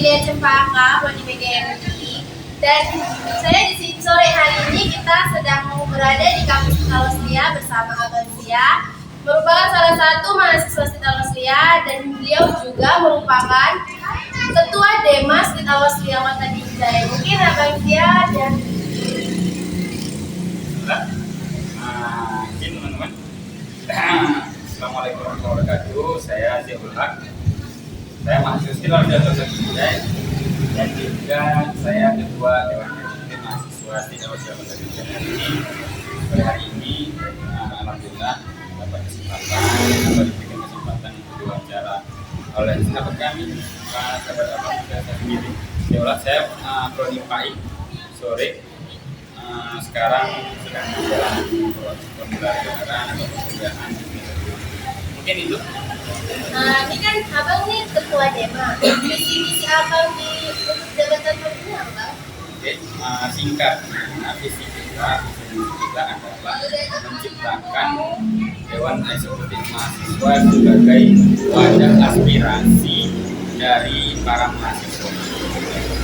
Cecilia Cempaka, Prodi PGMI. Dan saya di sini sore hari ini kita sedang berada di kampus Sitawaslia bersama Abang Zia, merupakan salah satu mahasiswa Sitawaslia dan beliau juga merupakan Ketua Demas Sitawaslia Kota Binjai. Mungkin Abang Zia dan teman-teman. Assalamualaikum warahmatullahi wabarakatuh. Saya Ziaul Haq. Saya mahasiswa Sitawaslia Kota Binjai dan juga saya ketua Dewan Pembina Mahasiswa Sitawaslia Kota Binjai. Hari ini alhamdulillah dapat diberikan kesempatan untuk diwawancara oleh sahabat kami, sahabat abang saya sendiri. Saya Prodi PAI sore. Sekarang sedang menjalani pembelajaran atau pekerjaan. Mungkin itu. Ini kan abang nih ketua Dema. Visi abang di jabatan ini apa? Oke, singkat. Visi kita adalah menciptakan Dewan Eksekutif Mahasiswa sebagai wadah aspirasi dari para mahasiswa.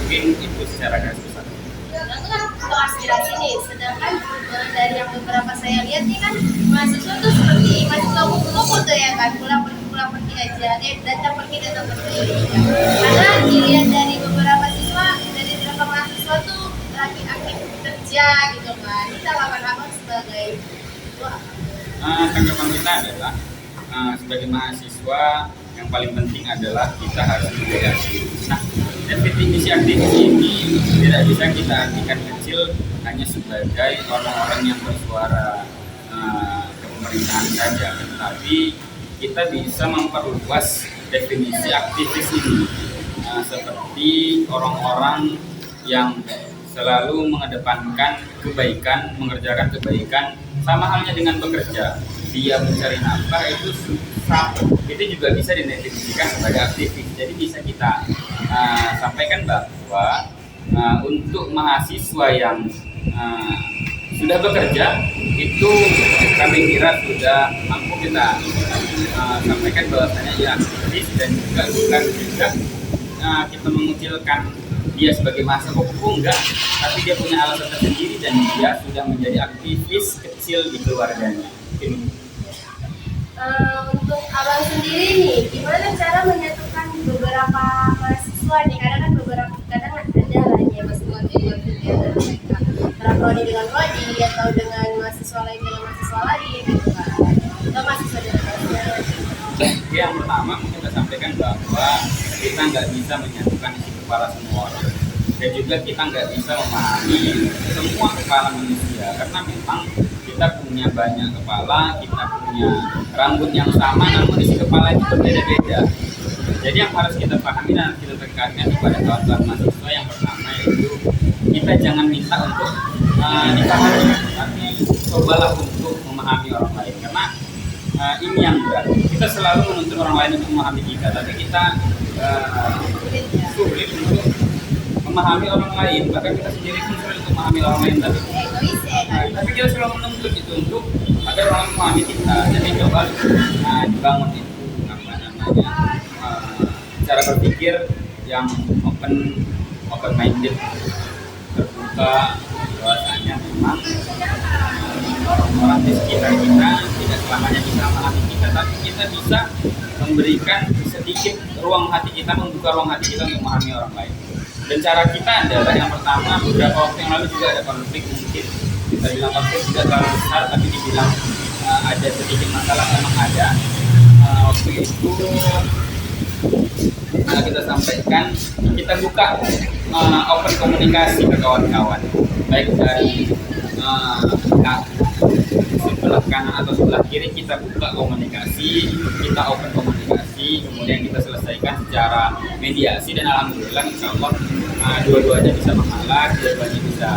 Mungkin itu secara garis besar. Itu kan untuk aspirasi nih, sedangkan dari yang beberapa saya lihat nih kan mahasiswa tuh seperti mahasiswa kumpul tuh ya kan, pulang pergi aja, datang pergi ya. Karena dilihat dari beberapa siswa, dari beberapa mahasiswa tuh lagi aktif kerja gitu kan. Ini tanggapan abang sebagai tanggapan kita adalah sebagai mahasiswa yang paling penting adalah kita harus menjaga diri. Nah, definisi aktivis ini tidak bisa kita artikan kecil hanya sebagai orang-orang yang bersuara ke pemerintahan saja, tetapi kita bisa memperluas definisi aktivis ini seperti orang-orang yang selalu mengedepankan kebaikan, mengerjakan kebaikan, sama halnya dengan bekerja. Dia mencari nafkah itu juga bisa didefinisikan sebagai aktivis. Jadi bisa kita sampaikan bahwa untuk mahasiswa yang sudah bekerja itu kami kira sudah mampu kita sampaikan bahwasanya dia aktivis, dan juga bukan juga kita mengucilkan dia sebagai mahasiswa enggak, tapi dia punya alasan tersendiri dan dia sudah menjadi aktivis kecil di keluarganya. Untuk abang sendiri nih, gimana cara menyatukan beberapa mahasiswa nih? Karena kan kadang ada lah ya mahasiswa mereka antara prodi dengan prodi atau dengan mahasiswa lain dengan mahasiswa lain gitu kan, atau mahasiswa dengan mahasiswa. Yang pertama mungkin kita sampaikan bahwa kita nggak bisa menyatukan isi kepala semua orang, dan juga kita nggak bisa memahami semua kepala manusia, karena memang kita punya banyak kepala, kita punya rambut yang sama, namun isi kepala itu berbeda-beda. Jadi yang harus kita pahami dan kita tekankan kepada kawan-kawan mahasiswa, yang pertama yaitu kita jangan minta untuk dipahami, tapi cobalah untuk memahami orang lain, karena ini yang berat. Kita selalu menuntut orang lain untuk memahami kita, tapi kita sulit untuk memahami orang lain, bahkan kita sendiri pun sulit untuk memahami orang lain. Tapi kita selalu menuntut itu untuk agar orang memahami kita. Jadi coba dibangun itu cara berpikir yang open minded, terbuka, bahwasanya memang orang-orang di sekitar kita tidak selamanya bisa memahami kita, tapi kita bisa memberikan sedikit ruang hati kita, membuka ruang hati kita untuk memahami orang lain. Dan cara kita adalah yang pertama, beberapa waktu yang lalu juga ada konflik, mungkin kita bilang konflik tidak terlalu besar, tapi dibilang ada sedikit masalah, memang ada. Waktu itu kita sampaikan, kita buka open komunikasi ke kawan-kawan, baik dari sebelah kanan atau sebelah kiri, kita buka komunikasi, kita open komunikasi, kemudian kita selesaikan secara mediasi, dan alhamdulillah insya Allah dua-duanya bisa mengalah, dua-duanya bisa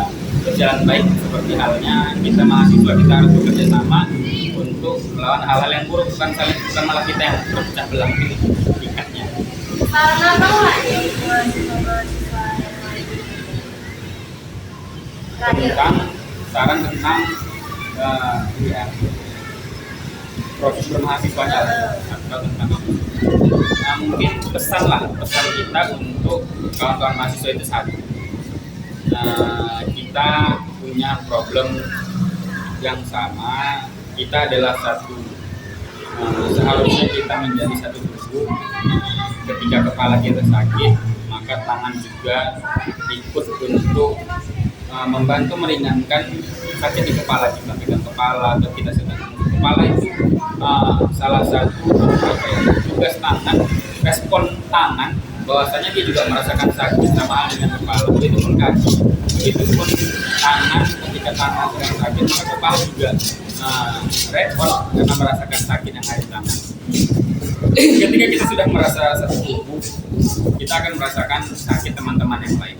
berjalan baik. Seperti halnya kita mahasiswa, kita harus bekerja sama untuk melawan hal-hal yang buruk, bukan malah kita yang berpecah belah tingkatnya. Saran apa nggak nih mahasiswa yang lain? Saran tentang proses bermahasiswanya atau tentang mungkin pesan kita untuk kawan-kawan mahasiswa itu satu. Kita punya problem yang sama, kita adalah satu. Seharusnya kita menjadi satu tubuh. Ketika kepala kita sakit, maka tangan juga ikut untuk membantu meringankan sakit di kepala kita. Pegang kepala atau kita sedang kepala itu salah satu tugas tangan, respon tangan bahwasanya dia juga merasakan sakit sama halnya dengan kepala. Begitu pun kaki, begitu pun tangan, ketika tangan sedang sakit maka kepala juga respon karena merasakan sakit yang ada di tangan. Ketika kita sudah merasa satu tubuh, kita akan merasakan sakit teman-teman yang lain.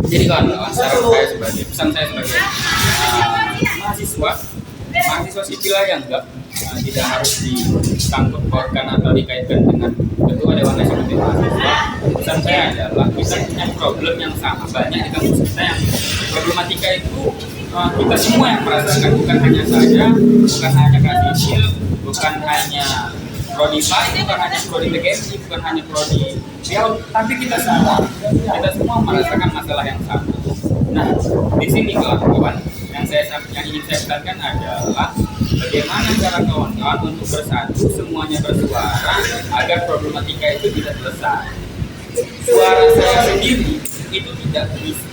Jadi kawan-kawan, pesan saya sebagai mahasiswa sipil aja tidak harus disangkut pautkan atau dikaitkan dengan ketua dewan eksekutif mahasiswa. Pesan saya adalah kita punya problem yang sama banyak di kampus kita, yang problematika itu kita semua yang merasakan, bukan hanya saya, bukan hanya Kasipil, bukan hanya prodi PAI, bukan hanya prodi PGMI, bukan hanya prodi Riau, tapi kita semua merasakan masalah yang sama. Nah, di sini kawan-kawan, yang ingin saya tekankan adalah bagaimana cara kawan-kawan untuk bersatu, semuanya bersuara agar problematika itu tidak selesai. Suara saya sendiri itu tidak bisa,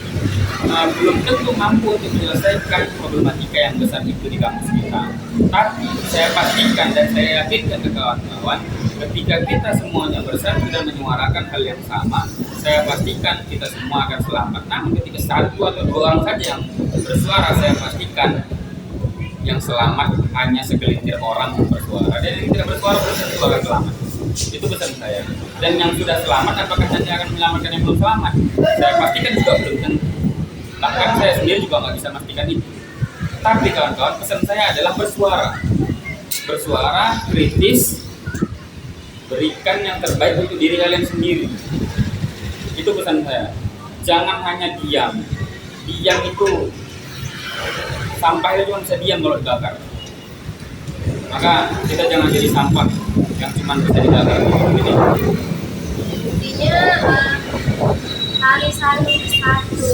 belum tentu mampu untuk menyelesaikan problematika yang besar itu di kampus kita. Tapi saya pastikan dan saya yakinkan ke kawan-kawan, ketika kita semuanya bersatu dan menyuarakan hal yang sama, saya pastikan kita semua akan selamat. Namun ketika satu atau dua orang saja yang bersuara, saya pastikan yang selamat hanya segelintir orang yang bersuara, dan yang tidak bersuara belum tentu akan selamat. Itu pesan saya. Dan yang sudah selamat, apakah nanti akan menyelamatkan yang belum selamat? Saya pastikan juga belum tentu. Bahkan saya sendiri juga nggak bisa memastikan itu. Tapi kawan-kawan, pesan saya adalah bersuara kritis, berikan yang terbaik untuk diri kalian sendiri. Itu pesan saya. Jangan hanya diam. Diam itu sampah itu cuma bisa diam kalau dibakar. Maka kita jangan jadi sampah yang cuma bisa dibakar. Intinya harus satu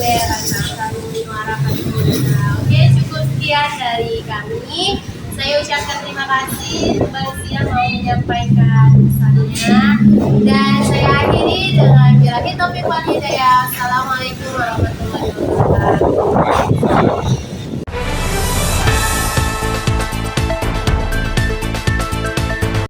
ya, satu menyuarakan suara. Oke, cukup sekian dari kami. Saya ucapkan terima kasih Bang Siang mau menyampaikan pesannya, dan saya akhiri dengan bilang topik walhidayah. Salam